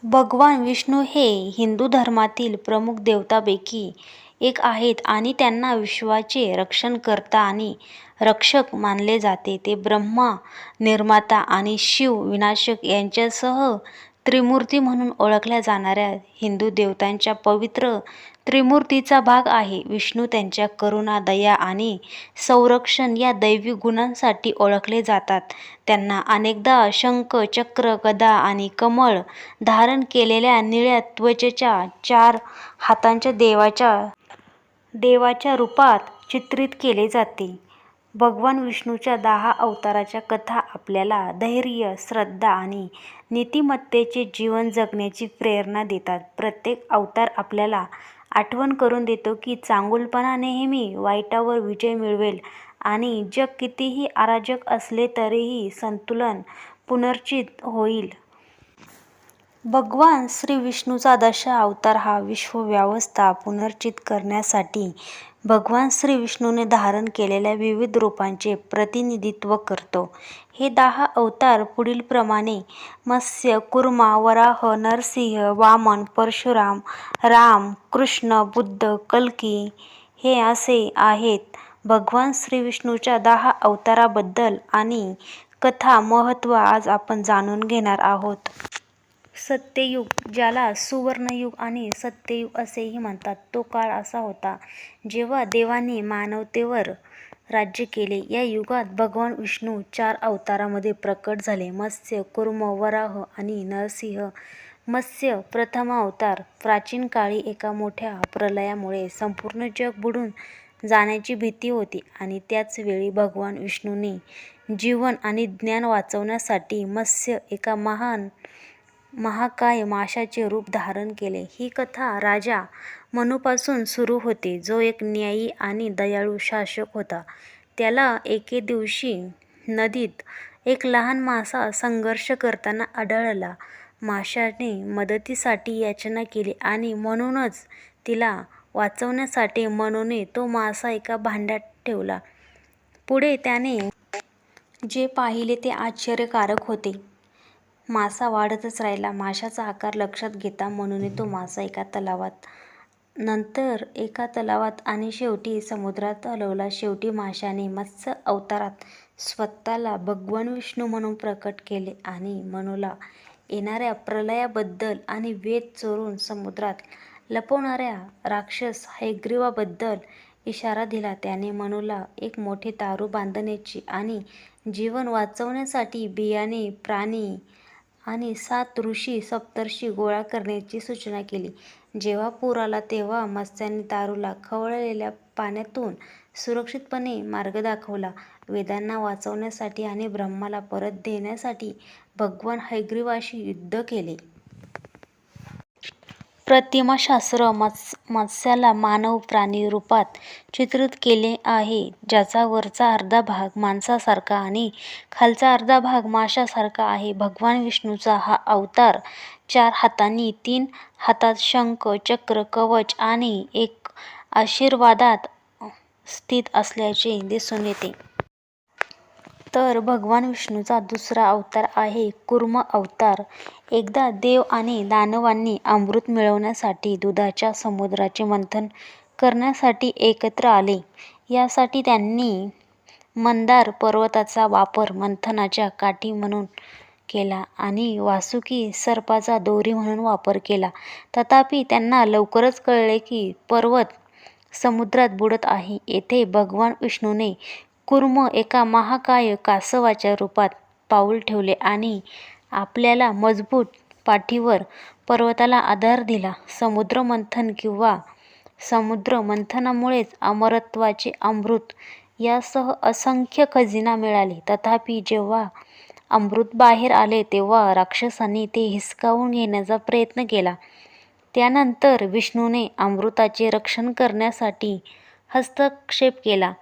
भगवान विष्णू हे हिंदू धर्मातील प्रमुख देवतांपैकी एक आहेत आणि त्यांना विश्वाचे रक्षणकर्ता आणि रक्षक मानले जाते. ते ब्रह्मा, निर्माता आणि शिव, विनाशक यांच्यासह त्रिमूर्ती म्हणून ओळखल्या जाणाऱ्या हिंदू देवतांच्या पवित्र त्रिमूर्तीचा भाग आहे. विष्णू त्यांच्या करुणा, दया आणि संरक्षण या दैवी गुणांसाठी ओळखले जातात. त्यांना अनेकदा शंख, चक्र, गदा आणि कमळ धारण केलेल्या निळ्या त्वचेच्या 4 हातांच्या देवाच्या रूपात चित्रित केले जाते. भगवान विष्णूच्या 10 अवताराच्या कथा आपल्याला धैर्य, श्रद्धा आणि नीतिमत्तेचे जीवन जगण्याची प्रेरणा देतात. प्रत्येक अवतार आपल्याला आठवण करून देतो की चांगुलपणा नेहमी वाईटावर विजय मिळवेल आणि जग कितीही अराजक असले तरीही संतुलन पुनर्स्थित होईल. भगवान श्री विष्णूचा दशा अवतार हा विश्वव्यवस्था पुनर्स्थित करण्यासाठी भगवान श्री विष्णूने धारण केलेल्या विविध रूपांचे प्रतिनिधित्व करतो. हे 10 अवतार पुढीलप्रमाणे मत्स्य, कूर्मा, वराह, नरसिंह, वामन, परशुराम, राम, कृष्ण, बुद्ध, कल्की हे असे आहेत. भगवान श्री विष्णूच्या 10 अवताराबद्दल आणि कथा महत्त्व आज आपण जाणून घेणार आहोत. सत्ययुग, ज्याला सुवर्णयुग आणि सत्ययुग असेही म्हणतात, तो काळ असा होता जेव्हा देवांनी मानवतेवर राज्य केले. या युगात भगवान विष्णू 4 अवतारामध्ये प्रकट झाले: मत्स्य, कूर्म, वराह आणि नरसिंह. मत्स्य प्रथम अवतार. प्राचीन काळी एका मोठ्या प्रलयामुळे संपूर्ण जग बुडून जाण्याची भीती होती आणि त्याच वेळी भगवान विष्णूने जीवन आणि ज्ञान वाचवण्यासाठी मत्स्य, एका महाकाय माशाचे रूप धारण केले. ही कथा राजा मनूपासून सुरू होते, जो एक न्यायी आणि दयाळू शासक होता. त्याला एके दिवशी नदीत एक लहान मासा संघर्ष करताना आढळला. माशाने मदतीसाठी याचना केली आणि म्हणूनच तिला वाचवण्यासाठी मनूने तो मासा एका भांड्यात ठेवला. पुढे त्याने जे पाहिले ते आश्चर्यकारक होते. मासा वाढतच राहिला. माशाचा आकार लक्षात घेता मनूने तो मासा एका तलावात, नंतर एका तलावात आणि शेवटी समुद्रात हलवला. शेवटी माशाने मत्स्य अवतारात स्वतःला भगवान विष्णू म्हणून प्रकट केले आणि मनूला येणाऱ्या प्रलयाबद्दल आणि वेद चोरून समुद्रात लपवणाऱ्या राक्षस हयग्रीवाबद्दल इशारा दिला. त्याने मनूला एक मोठे तारू बांधण्याची आणि जीवन वाचवण्यासाठी बियाणे, प्राणी आणि 7 ऋषी सप्तर्षी गोळा करण्याची सूचना केली. जेव्हा पूर आला तेव्हा मत्स्याने तारूला खवळलेल्या पाण्यातून सुरक्षितपणे मार्ग दाखवला. वेदांना वाचवण्यासाठी आणि ब्रह्माला परत देण्यासाठी भगवान हयग्रीवाशी युद्ध केले. प्रतिमाशास्त्र मत्स्याला मानव प्राणी रूपात चित्रित केले आहे, ज्याचा वरचा अर्धा भाग माणसासारखा आणि खालचा अर्धा भाग माशासारखा आहे. भगवान विष्णूचा हा अवतार 4 हातांनी, 3 हातात शंख, चक्र, कवच आणि एक आशीर्वादात स्थित असल्याचे दिसून येते. तर भगवान विष्णूचा दुसरा अवतार आहे कूर्म अवतार. एकदा देव आणि दानवांनी अमृत मिळवण्यासाठी दुधाच्या समुद्राचे मंथन करण्यासाठी एकत्र आले. यासाठी त्यांनी मंदार पर्वताचा वापर मंथनाच्या काठी म्हणून केला आणि वासुकी सर्पाचा दोरी म्हणून वापर केला. तथापि त्यांना लवकरच कळले की पर्वत समुद्रात बुडत आहे. येथे भगवान विष्णूने कूर्म, एका महाकाय कासवाच्या रूपात पाऊल ठेवले आणि आपल्याला मजबूत पाठीवर पर्वताला आधार दिला. समुद्र मंथन किंवा समुद्र मंथनामुळेच अमरत्वाचे अमृत यासह असंख्य खजिना मिळाले. तथापि जेव्हा अमृत बाहेर आले तेव्हा राक्षसांनी ते हिसकावून घेण्याचा प्रयत्न केला. त्यानंतर विष्णूने अमृताचे रक्षण करण्यासाठी हस्तक्षेप केला,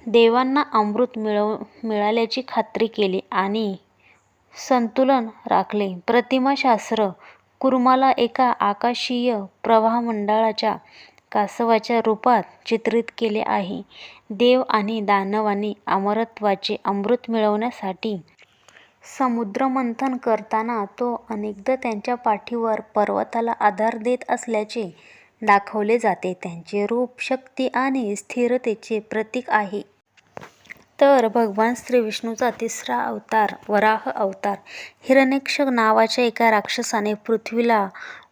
देवांना अमृत मिळाल्याची खात्री केली आणि संतुलन राखले. प्रतिमाशास्त्र कूर्माला एका आकाशीय प्रवाहमंडळाच्या कासवाच्या रूपात चित्रित केले आहे. देव आणि दानवांनी अमरत्वाचे अमृत मिळवण्यासाठी समुद्रमंथन करताना तो अनेकदा त्यांच्या पाठीवर पर्वताला आधार देत असल्याचे दाखवले जाते. त्यांचे रूप शक्ती आणि स्थिरतेचे प्रतीक आहे. तर भगवान श्रीविष्णूचा तिसरा अवतार वराह अवतार. हिरण्यक्ष नावाच्या एका राक्षसाने पृथ्वीला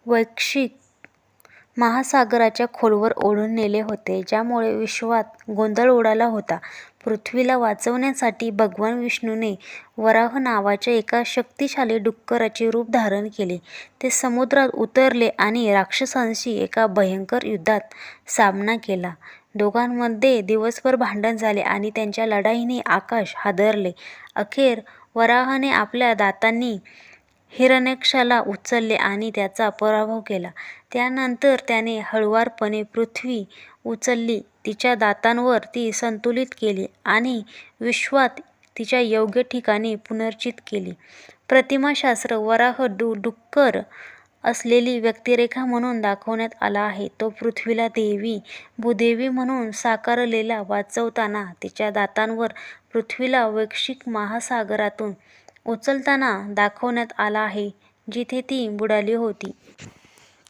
वैश्विक महासागराच्या खोलवर ओढून नेले होते, ज्यामुळे विश्वात गोंधळ उडाला होता. पृथ्वीला वाचवण्यासाठी भगवान विष्णूने वराह नावाच्या एका शक्तिशाली डुक्कराचे रूप धारण केले. ते समुद्रात उतरले आणि राक्षसांशी एका भयंकर युद्धात सामना केला. दोघांमध्ये दिवसभर भांडण झाले आणि त्यांच्या लढाईने आकाश हादरले. अखेर वराहाने आपल्या दातांनी हिरण्यकशाला उचलले आणि त्याचा पराभव केला. त्यानंतर त्याने हळुवारपणे पृथ्वी उचलली, तिच्या दातांवर ती संतुलित केली आणि विश्वात तिच्या योग्य ठिकाणी पुनर्स्थित केली. प्रतिमाशास्त्र वराह डुक्कर असलेली व्यक्तिरेखा म्हणून दाखवण्यात आला आहे. तो पृथ्वीला देवी भूदेवी म्हणून साकारलेला वाचवताना तिच्या दातांवर पृथ्वीला वैश्विक महासागरातून उचलताना दाखवण्यात आला आहे, जिथे ती बुडाली होती.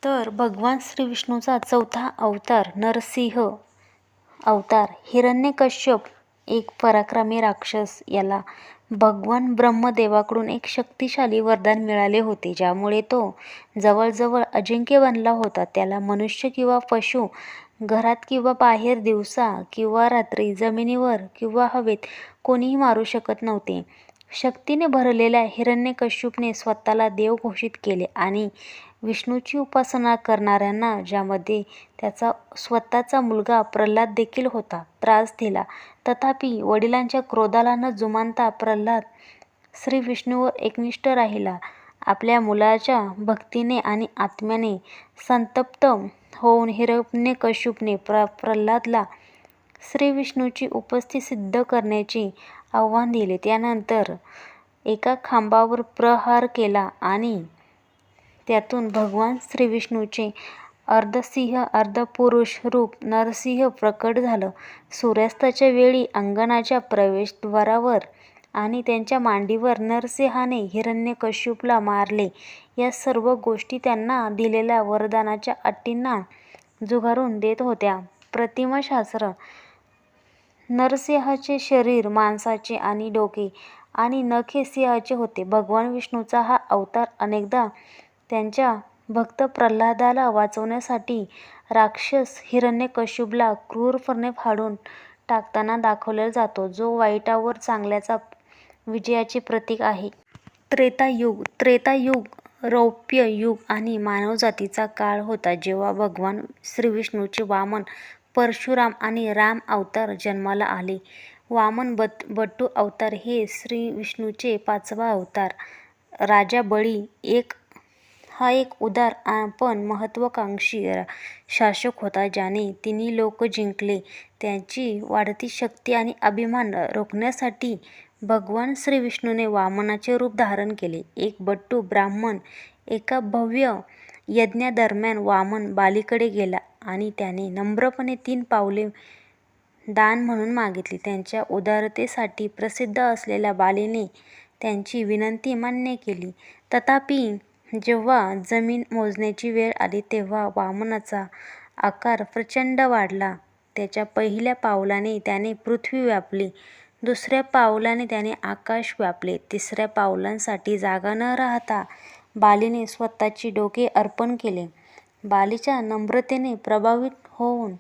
तर भगवान श्रीविष्णूचा चौथा अवतार नरसिंह अवतार. हिरण्यकश्यप एक पराक्रमी राक्षस. याला भगवान ब्रह्मदेवाकडून एक शक्तिशाली वरदान मिळाले होते, ज्यामुळे तो जवळजवळ अजिंक्य बनला होता. त्याला मनुष्य किंवा पशु, घरात किंवा बाहेर, दिवसा किंवा रात्री, जमिनीवर किंवा हवेत कोणीही मारू शकत नव्हते. शक्तीने भरलेल्या हिरण्यकश्यपने स्वतःला देव घोषित केले आणि विष्णूची उपासना करणाऱ्यांना, ज्यामध्ये त्याचा स्वतःचा मुलगा प्रल्हाद देखील होता, त्रास दिला. तथापि वडिलांच्या क्रोधाला न जुमानता प्रल्हाद श्रीविष्णूवर एकनिष्ठ राहिला. आपल्या मुलाच्या भक्तीने आणि आत्म्याने संतप्त होऊन हिरण्यकश्यपने प्रल्हादला श्रीविष्णूची उपस्थिती सिद्ध करण्याचे आव्हान दिले. त्यानंतर एका खांबावर प्रहार केला आणि त्यातून भगवान श्रीविष्णूचे अर्धसिंह अर्धपुरुष रूप नरसिंह प्रकट झालं. सूर्यास्ताच्या वेळी अंगणाच्या प्रवेशद्वारावर आणि त्यांच्या मांडीवर नरसिंहाने हिरण्यकश्यपला मारले. या सर्व गोष्टी त्यांना दिलेल्या वरदानाच्या अटींना झुगारून देत होत्या. प्रतिमाशास्त्र नरसिंहाचे शरीर मांसाचे आणि डोके आणि नखे सिंहाचे होते. भगवान विष्णूचा हा अवतार अनेकदा त्यांच्या भक्त प्रल्हादाला वाचवण्यासाठी राक्षस हिरण्यकश्यपला क्रूरपणे फाडून टाकताना दाखवला जातो, जो वाईटावर चांगल्याच्या विजयाचे प्रतीक आहे. त्रेतायुग रौप्य युग आणि मानवजातीचा काळ होता, जेव्हा भगवान श्रीविष्णूचे वामन, परशुराम आणि राम अवतार जन्माला आले. वामन बट्टू अवतार हे श्रीविष्णूचे पाचवा अवतार. राजा बळी हा एक उदार पण महत्त्वाकांक्षी शासक होता, ज्याने तिन्ही लोक जिंकले. त्याची वाढती शक्ती आणि अभिमान रोखण्यासाठी भगवान श्रीविष्णूने वामनाचे रूप धारण केले. एक बट्टू ब्राह्मण एका भव्य यज्ञादरम्यान वामन बालीकडे गेला आणि त्याने नम्रपणे 3 पावले दान म्हणून मागितली. त्यांच्या उदारतेसाठी प्रसिद्ध असलेल्या बालीने त्यांची विनंती मान्य केली. तथापि जेव्हा जमीन मोजण्याची वेळ आली, तेव्हा वामनाचा आकार प्रचंड वाढला. त्याच्या पहिल्या पावलाने त्याने पृथ्वी व्यापली, दुसऱ्या पावलाने त्याने आकाश व्यापले. तिसऱ्या पावलासाठी जागा न राहता बालीने स्वतःची डोके अर्पण केले. बालीच्या नम्रतेने प्रभावित होऊन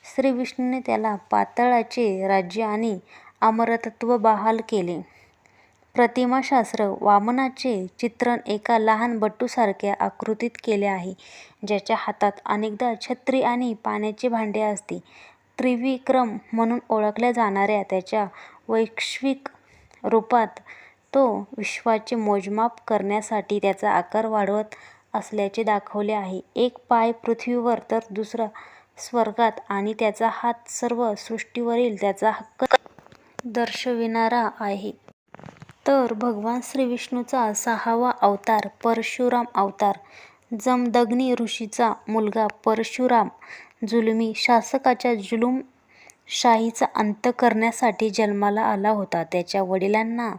श्रीविष्णूने त्याला पाताळाचे राज्य आणि अमरत्व बहाल केले. प्रतिमाशास्त्र वामनाचे चित्रण एका लहान बट्टूसारख्या आकृतीत केले आहे, ज्याच्या हातात अनेकदा छत्री आणि पाण्याचे भांडे असते. त्रिविक्रम म्हणून ओळखल्या जाणाऱ्या त्याच्या वैश्विक रूपात तो विश्वाचे मोजमाप करण्यासाठी त्याचा आकार वाढवत असल्याचे दाखवले आहे. एक पाय पृथ्वीवर तर दुसरा स्वर्गात आणि त्याचा हात सर्व सृष्टीवरील त्याचा हक्क दर्शविणारा आहे. तर भगवान श्रीविष्णूचा सहावा अवतार परशुराम अवतार. जमदग्नी ऋषीचा मुलगा परशुराम जुलमी शासकाच्या जुलूमशाहीचा अंत करण्यासाठी जन्माला आला होता. त्याच्या वडिलांना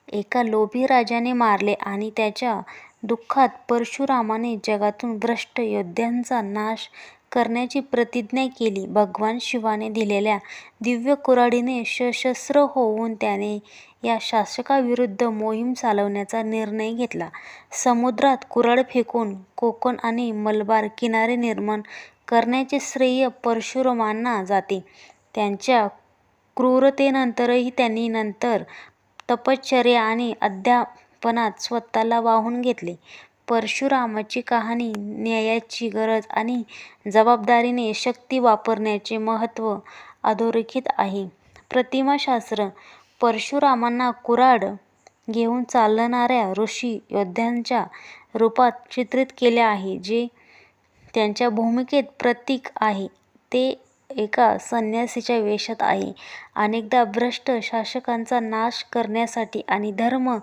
एका लोभी राजाने मारले आणि त्याच्या दुःखात परशुरामाने जगातून भ्रष्ट योद्ध्यांचा नाश करण्याची प्रतिज्ञा केली. भगवान शिवाने दिलेल्या दिव्य कुऱ्हाडीने सशस्त्र होऊन त्याने या शासकाविरुद्ध मोहीम चालवण्याचा निर्णय घेतला. समुद्रात कुऱ्हाड फेकून कोकण आणि मलबार किनारे निर्माण करण्याचे श्रेय परशुरामांना जाते. त्यांच्या क्रूरतेनंतरही त्यांनी नंतर तपश्चर्या आणि अध्यापनात स्वतःला वाहून घेतले. परशुरामाची कहाणी न्यायाची गरज आणि जबाबदारीने शक्ती वापरण्याचे महत्त्व अधोरेखित आहे. प्रतिमाशास्त्र परशुरामांना कुऱ्हाड घेऊन चालणाऱ्या ऋषी योद्ध्याच्या रूपात चित्रित केले आहे, जे त्यांच्या भूमिकेत प्रतीक आहे. ते एका संन्यासीच्या वेशात आहे, अनेकदा भ्रष्ट शासकांचा नाश करण्यासाठी आणि धर्म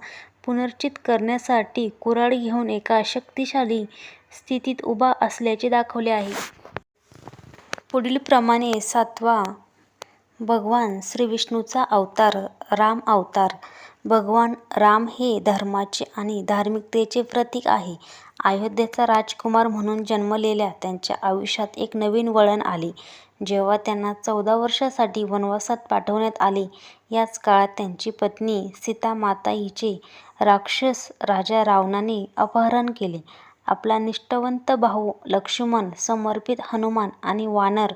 पुनर्स्थित करण्यासाठी कुऱ्हाड घेऊन एका शक्तिशाली स्थितीत उभा असल्याचे दाखवले आहे. पुढीलप्रमाणे 7वा भगवान श्रीविष्णूचा अवतार राम अवतार. भगवान राम हे धर्माचे आणि धार्मिकतेचे प्रतीक आहे. अयोध्येचा राजकुमार म्हणून जन्मलेल्या त्यांच्या आयुष्यात एक नवीन वळण आले, जेव्हा त्यांना 14 वर्षांसाठी वनवासात पाठवण्यात आले. याच काळात त्यांची पत्नी सीतामाता हिचे राक्षस राजा रावणाने अपहरण केले. आपला निष्ठावंत भाऊ लक्ष्मण, समर्पित हनुमान आणि वानर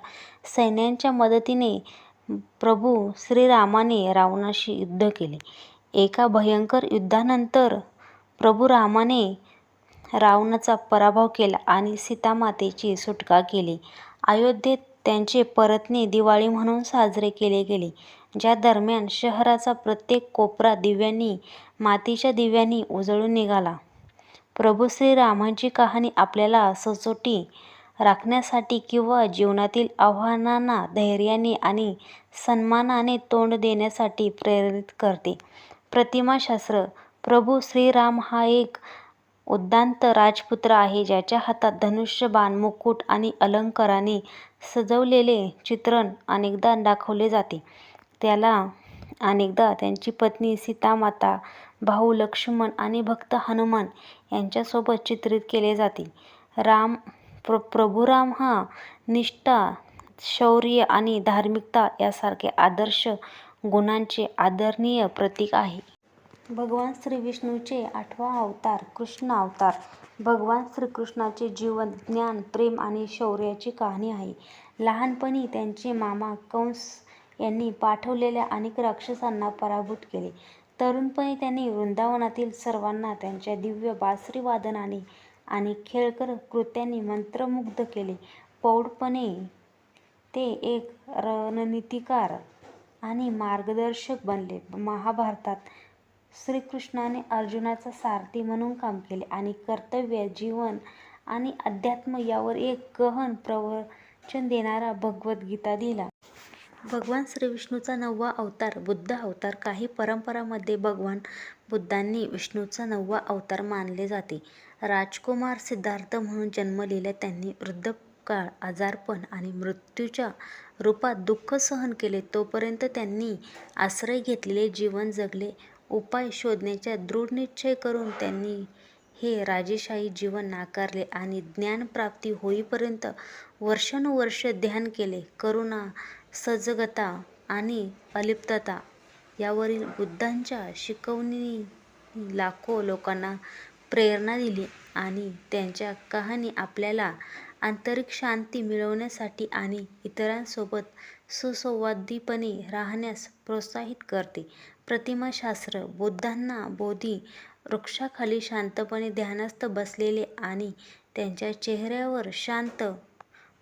सैन्याच्या मदतीने प्रभू श्रीरामाने रावणाशी युद्ध केले. एका भयंकर युद्धानंतर प्रभू रामाने रावणाचा पराभव केला आणि सीतामातेची सुटका केली. अयोध्येत त्यांचे परतणे दिवाळी म्हणून साजरे केले गेले, ज्या दरम्यान शहराचा प्रत्येक कोपरा दिव्यांनी, मातीच्या दिव्यांनी उजळून निघाला. प्रभू श्रीरामांची कहाणी आपल्याला सचोटी राखण्यासाठी किंवा जीवनातील आव्हानांना धैर्याने आणि सन्मानाने तोंड देण्यासाठी प्रेरित करते. प्रतिमाशास्त्र प्रभू श्रीराम हा एक उद्दांत राजपुत्र आहे, ज्याच्या हातात धनुष्य, बाण, मुकुट आणि अलंकाराने सजवलेले चित्रण अनेकदा दाखवले जाते. त्याला अनेकदा त्यांची पत्नी सीतामाता, भाऊ लक्ष्मण आणि भक्त हनुमान यांच्यासोबत चित्रित केले जाते. प्रभू राम हा निष्ठा, शौर्य आणि धार्मिकता यासारख्या आदर्श गुणांचे आदरणीय प्रतीक आहे. भगवान श्रीविष्णूचे 8वा अवतार कृष्ण अवतार. भगवान श्रीकृष्णाचे जीवन, ज्ञान, प्रेम आणि शौर्याची कहाणी आहे. लहानपणी त्यांचे मामा कंस यांनी पाठवलेल्या अनेक राक्षसांना पराभूत केले. तरुणपणी त्यांनी वृंदावनातील सर्वांना त्यांच्या दिव्य बासरी वादनाने आणि खेळकर कृत्यांनी मंत्रमुग्ध केले. प्रौढपणी ते एक रणनीतिकार आणि मार्गदर्शक बनले. महाभारतात श्रीकृष्णाने अर्जुनाचा सारथी म्हणून काम केले आणि कर्तव्य, जीवन आणि अध्यात्म यावर एक गहन प्रवचन देणारा भगवद्गीता दिला. भगवान श्रीविष्णूचा 9वा अवतार बुद्ध अवतार. काही परंपरांमध्ये भगवान बुद्धांनी विष्णूचा 9वा अवतार मानले जाते. राजकुमार सिद्धार्थ म्हणून जन्मलेल्या त्यांनी वृद्धकाळ, आजारपण आणि मृत्यूच्या रूपात दुःख सहन केले. तोपर्यंत त्यांनी आश्रय घेतलेले जीवन जगले. उपाय शोधण्याचा दृढ निश्चय करून त्यांनी हे राजेशाही जीवन नाकारले आणि ज्ञानप्राप्ती होईपर्यंत वर्षानुवर्षे ध्यान केले. करुणा, सजगता आणि अलिप्तता यावरील बुद्धांच्या शिकवणींनी लाखो लोकांना प्रेरणा दिली आणि त्यांच्या कहाणी आपल्याला आंतरिक शांती मिळवण्यासाठी आणि इतरांसोबत सुसंवादीपणे राहण्यास प्रोत्साहित करते. प्रतिमाशास्त्र बुद्धांना बोधी वृक्षाखाली शांतपणे ध्यानस्थ बसलेले आणि त्यांच्या चेहऱ्यावर शांत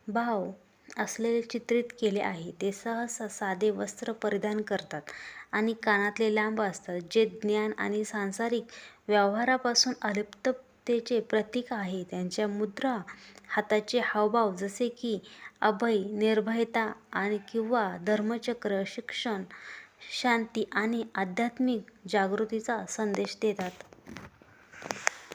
भाव असलेले चित्रित केले आहे. ते सहसा साधे वस्त्र परिधान करतात आणि कानातले लांब असतात, जे ज्ञान आणि सांसारिक व्यवहारापासून अलिप्ततेचे प्रतीक आहे. त्यांच्या मुद्रा, हाताचे हावभाव जसे की अभय, निर्भयता किंवा धर्मचक्र, शिक्षण, शांती आणि आध्यात्मिक जागृतीचा संदेश देतात.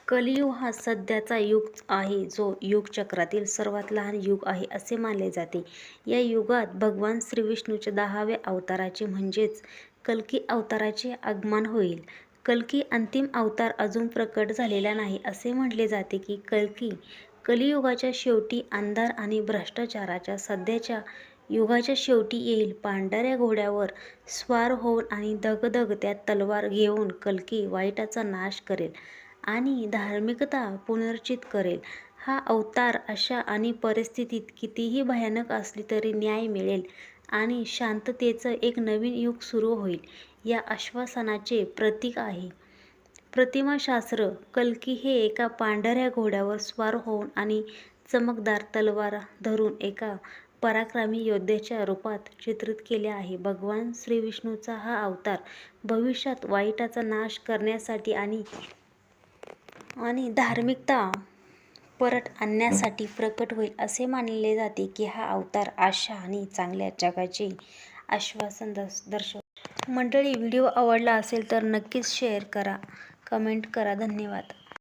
कलियुग हा सध्याचा युग आहे, जो युगचक्रातील सर्वात लहान युग आहे असे मानले जाते. या युगात भगवान श्रीविष्णूच्या 10व्या अवताराचे म्हणजेच कल्की अवताराचे आगमन होईल. कल्की अंतिम अवतार अजून प्रकट झालेला नाही. असे म्हटले जाते की कल्की कलियुगाच्या शेवटी अंधार आणि भ्रष्टाचाराच्या सध्याच्या युगाच्या शेवटी येईल. पांढऱ्या घोड्यावर स्वार होऊन आणि धगधगत्या तलवार घेऊन कल्की वाईटाचा नाश करेल आणि धार्मिकता पुनर्जित करेल. हा अवतार अशा आणि परिस्थितीत कितीही भयानक असली तरी न्याय मिळेल आणि शांततेचं एक नवीन युग सुरू होईल या आश्वासनाचे प्रतीक आहे. प्रतिमाशास्त्र कल्की हे एका पांढऱ्या घोड्यावर स्वार होऊन आणि चमकदार तलवार धरून एका पराक्रमी योद्ध्याच्या रूपात चित्रित केले आहे. भगवान श्रीविष्णूचा हा अवतार भविष्यात वाईटाचा नाश करण्यासाठी आणि धार्मिकता परत आणण्यासाठी प्रकट होईल. असे मानले जाते की हा अवतार आशा आणि चांगल्या जगाचे आश्वासन दर्शवतो. मंडळी, व्हिडिओ आवडला असेल तर नक्कीच शेअर करा, कमेंट करा. धन्यवाद.